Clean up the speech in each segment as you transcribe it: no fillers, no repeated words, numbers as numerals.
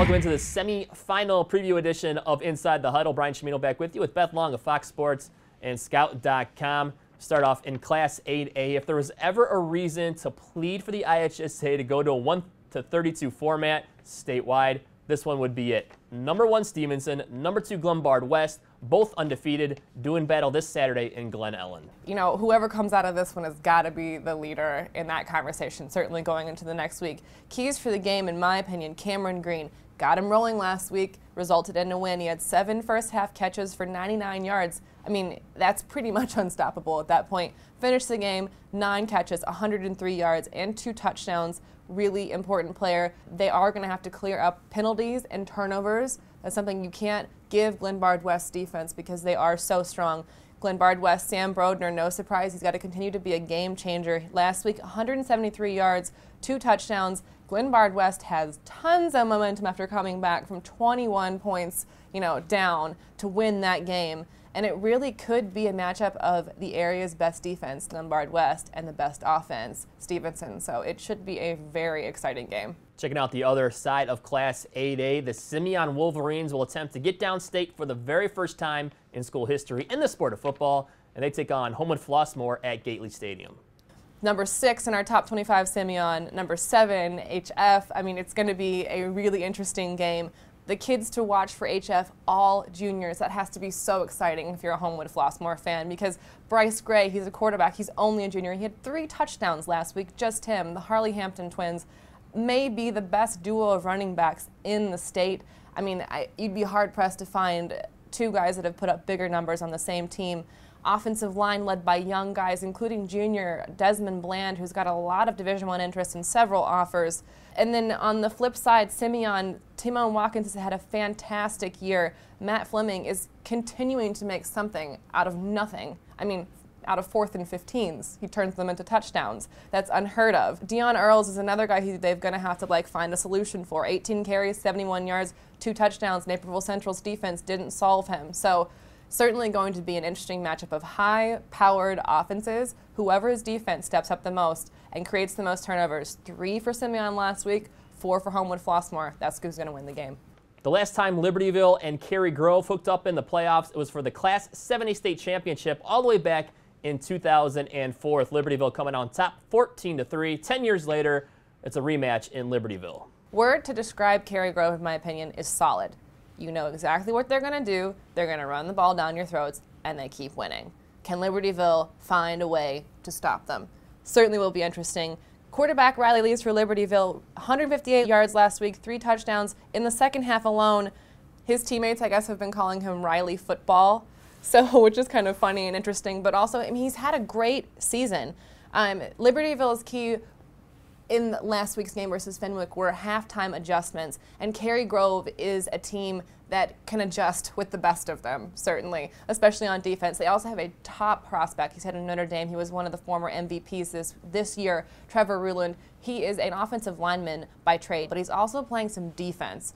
Welcome into the semi-final preview edition of Inside the Huddle. Brian Chimino back with you with Beth Long of Fox Sports and Scout.com. Start off in Class 8A. If there was ever a reason to plead for the IHSA to go to a 1-32 format statewide, this one would be it. Number 1 Stephenson, number 2 Lombard West, both undefeated, doing battle this Saturday in Glen Ellen. You know, whoever comes out of this one has got to be the leader in that conversation, certainly going into the next week. Keys for the game, in my opinion, Cameron Green. Got him rolling last week, resulted in a win. He had 7 first-half catches for 99 yards. I mean, that's pretty much unstoppable at that point. Finished the game, 9 catches, 103 yards, and 2 touchdowns. Really important player. They are going to have to clear up penalties and turnovers. That's something you can't give Lombard West defense because they are so strong. Lombard West, Sam Brodner, no surprise, he's got to continue to be a game changer. Last week, 173 yards, 2 touchdowns. Lombard West has tons of momentum after coming back from 21 points, down to win that game. And it really could be a matchup of the area's best defense, Lombard West, and the best offense, Stephenson. So it should be a very exciting game. Checking out the other side of Class 8A, the Simeon Wolverines will attempt to get downstate for the very first time in school history in the sport of football, and they take on Homewood Flossmoor at Gately Stadium. Number 6 in our top 25, Simeon. Number 7, HF. I mean, it's going to be a really interesting game. The kids to watch for HF, all juniors. That has to be so exciting if you're a Homewood Flossmoor fan, because Bryce Gray, he's a quarterback. He's only a junior. He had 3 touchdowns last week, just him. The Harley Hampton twins may be the best duo of running backs in the state. I mean, you'd be hard-pressed to find 2 guys that have put up bigger numbers on the same team. Offensive line led by young guys, including junior Desmond Bland, who's got a lot of Division I interest and several offers. And then on the flip side, Simeon, Timon Watkins has had a fantastic year. Matt Fleming is continuing to make something out of nothing. I mean, out of 4th and 15s, he turns them into touchdowns. That's unheard of. Dion Earls is another guy who they're going to have to find a solution for. 18 carries, 71 yards, 2 touchdowns. Naperville Central's defense didn't solve him. So certainly going to be an interesting matchup of high-powered offenses. Whoever's defense steps up the most and creates the most turnovers. 3 for Simeon last week, 4 for Homewood Flossmoor. That's who's going to win the game. The last time Libertyville and CaryGrove hooked up in the playoffs, it was for the Class 7A state championship all the way back in 2004, with Libertyville coming on top 14-3. 10 years later, it's a rematch in Libertyville. Word to describe CaryGrove, in my opinion, is solid. You know exactly what they're going to do. They're going to run the ball down your throats, and they keep winning. Can Libertyville find a way to stop them? Certainly will be interesting. Quarterback Riley Lees for Libertyville, 158 yards last week, 3 touchdowns. In the second half alone, his teammates, I guess, have been calling him Riley Football, which is kind of funny and interesting. But also, I mean, he's had a great season. Libertyville's key in last week's game versus Fenwick were halftime adjustments, and CaryGrove is a team that can adjust with the best of them, certainly, especially on defense. They also have a top prospect. He's had in Notre Dame. He was one of the former MVPs this year, Trevor Ruland. He is an offensive lineman by trade, but he's also playing some defense,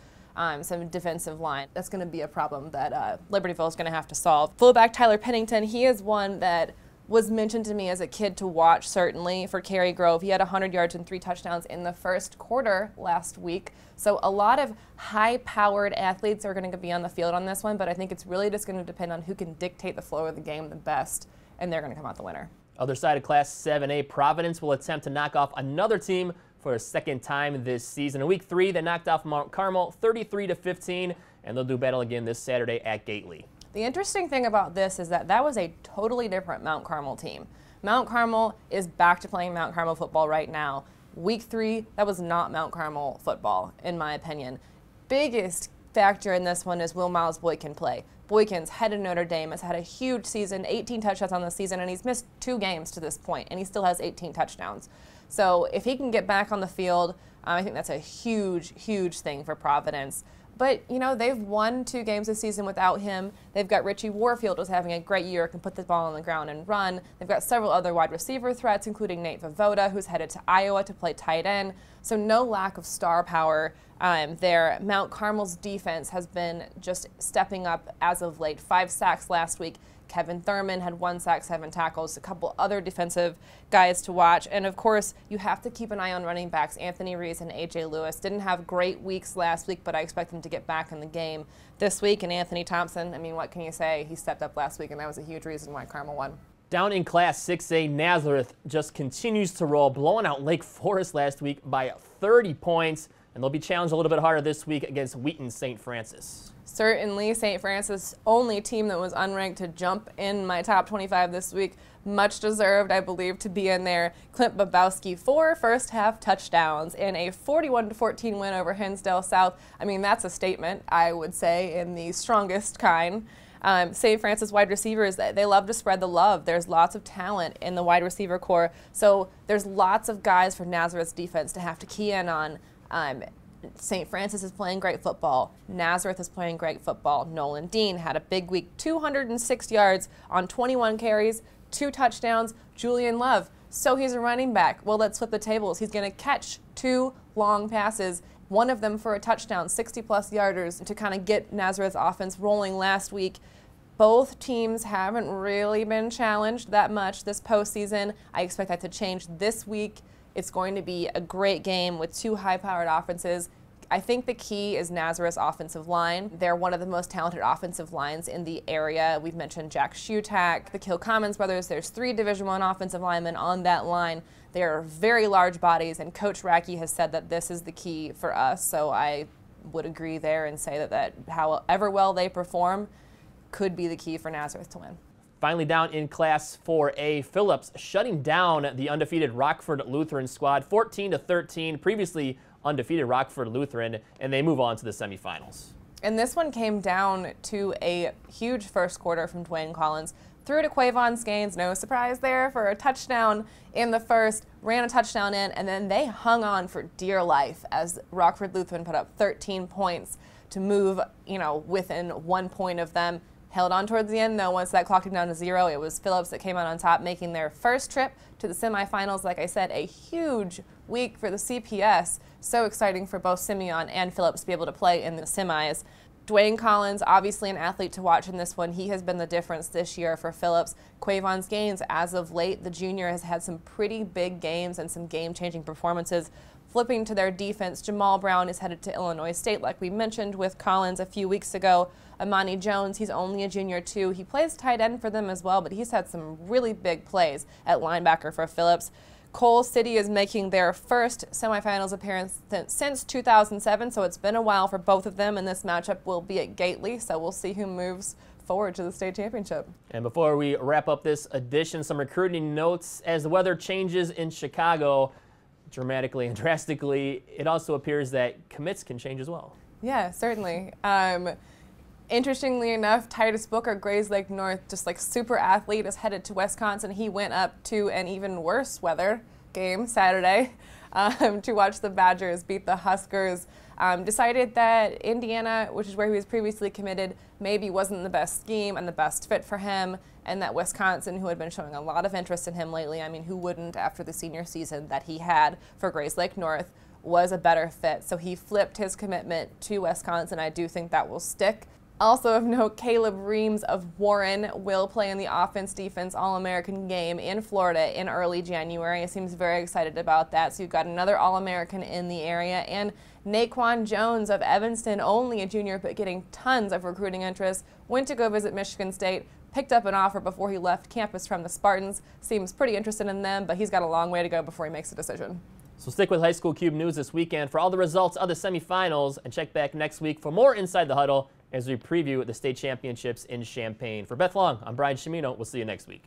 some defensive line. That's going to be a problem that Libertyville is going to have to solve. Fullback Tyler Pennington, he is one that was mentioned to me as a kid to watch, certainly, for CaryGrove. He had 100 yards and 3 touchdowns in the first quarter last week. So a lot of high-powered athletes are going to be on the field on this one, but I think it's really just going to depend on who can dictate the flow of the game the best, and they're going to come out the winner. Other side of Class 7A, Providence will attempt to knock off another team for a second time this season. In Week 3, they knocked off Mount Carmel 33-15, and they'll do battle again this Saturday at Gately. The interesting thing about this is that was a totally different Mount Carmel team. Mount Carmel is back to playing Mount Carmel football right now. Week 3, that was not Mount Carmel football, in my opinion. Biggest factor in this one is will Miles Boykin play. Boykin's head of Notre Dame has had a huge season, 18 touchdowns on the season, and he's missed 2 games to this point, and he still has 18 touchdowns. So if he can get back on the field, I think that's a huge, huge thing for Providence. But, they've won 2 games this season without him. They've got Richie Warfield, who's having a great year, can put the ball on the ground and run. They've got several other wide receiver threats, including Nate Vavoda, who's headed to Iowa to play tight end. So no lack of star power there. Mount Carmel's defense has been just stepping up as of late. 5 sacks last week. Kevin Thurman had 1 sack, 7 tackles, a couple other defensive guys to watch. And of course, you have to keep an eye on running backs. Anthony Reese and A.J. Lewis didn't have great weeks last week, but I expect them to get back in the game this week. And Anthony Thompson, I mean, what can you say? He stepped up last week, and that was a huge reason why Carmel won. Down in Class 6A, Nazareth just continues to roll, blowing out Lake Forest last week by 30 points, and they'll be challenged a little bit harder this week against Wheaton St. Francis. Certainly, St. Francis, only team that was unranked to jump in my top 25 this week. Much deserved, I believe, to be in there. Clint Babowski, 4 first-half touchdowns in a 41-14 win over Hinsdale South. I mean, that's a statement, I would say, in the strongest kind. St. Francis wide receivers, they love to spread the love. There's lots of talent in the wide receiver core, so there's lots of guys for Nazareth's defense to have to key in on. St. Francis is playing great football. Nazareth is playing great football. Nolan Dean had a big week, 206 yards on 21 carries, 2 touchdowns. Julian Love, so he's a running back. Well, let's flip the tables. He's going to catch 2 long passes, one of them for a touchdown, 60-plus yarders to kind of get Nazareth's offense rolling last week. Both teams haven't really been challenged that much this postseason. I expect that to change this week. It's going to be a great game with 2 high-powered offenses. I think the key is Nazareth's offensive line. They're one of the most talented offensive lines in the area. We've mentioned Jack Shutak, the Kilcommons brothers. There's 3 Division I offensive linemen on that line. They are very large bodies, and Coach Racky has said that this is the key for us. So I would agree there and say that however well they perform could be the key for Nazareth to win. Finally, down in Class 4A, Phillips shutting down the undefeated Rockford Lutheran squad, 14-13, previously undefeated Rockford Lutheran, and they move on to the semifinals. And this one came down to a huge first quarter from Dwayne Collins. Threw to Quavon Skanes, no surprise there, for a touchdown in the first, ran a touchdown in, and then they hung on for dear life as Rockford Lutheran put up 13 points to move, within 1 point of them. Held on towards the end, though. Once that clock came down to 0, it was Phillips that came out on top, making their first trip to the semifinals. Like I said, a huge week for the CPS. So exciting for both Simeon and Phillips to be able to play in the semis. Dwayne Collins, obviously an athlete to watch in this one. He has been the difference this year for Phillips. Quavon Skanes, as of late, the junior has had some pretty big games and some game-changing performances. Flipping to their defense, Jamal Brown is headed to Illinois State, like we mentioned with Collins a few weeks ago. Amani Jones, he's only a junior too. He plays tight end for them as well, but he's had some really big plays at linebacker for Phillips. Cole City is making their first semifinals appearance since 2007, so it's been a while for both of them, and this matchup will be at Gately, so we'll see who moves forward to the state championship. And before we wrap up this edition, some recruiting notes. As the weather changes in Chicago dramatically and drastically, it also appears that commits can change as well. Yeah, certainly. Interestingly enough, Titus Booker, Grayslake North, just like super athlete, is headed to Wisconsin. He went up to an even worse weather game Saturday to watch the Badgers beat the Huskers. Decided that Indiana, which is where he was previously committed, maybe wasn't the best scheme and the best fit for him, and that Wisconsin, who had been showing a lot of interest in him lately, I mean, who wouldn't after the senior season that he had for Grayslake North, was a better fit. So he flipped his commitment to Wisconsin. I do think that will stick. Also of note, Caleb Reams of Warren will play in the offense-defense All-American game in Florida in early January. He seems very excited about that. So you've got another All-American in the area. And Naquan Jones of Evanston, only a junior, but getting tons of recruiting interest, went to go visit Michigan State, picked up an offer before he left campus from the Spartans. Seems pretty interested in them, but he's got a long way to go before he makes a decision. So stick with High School Cube News this weekend for all the results of the semifinals, and check back next week for more Inside the Huddle as we preview the state championships in Champaign. For Beth Long, I'm Brian Chimino. We'll see you next week.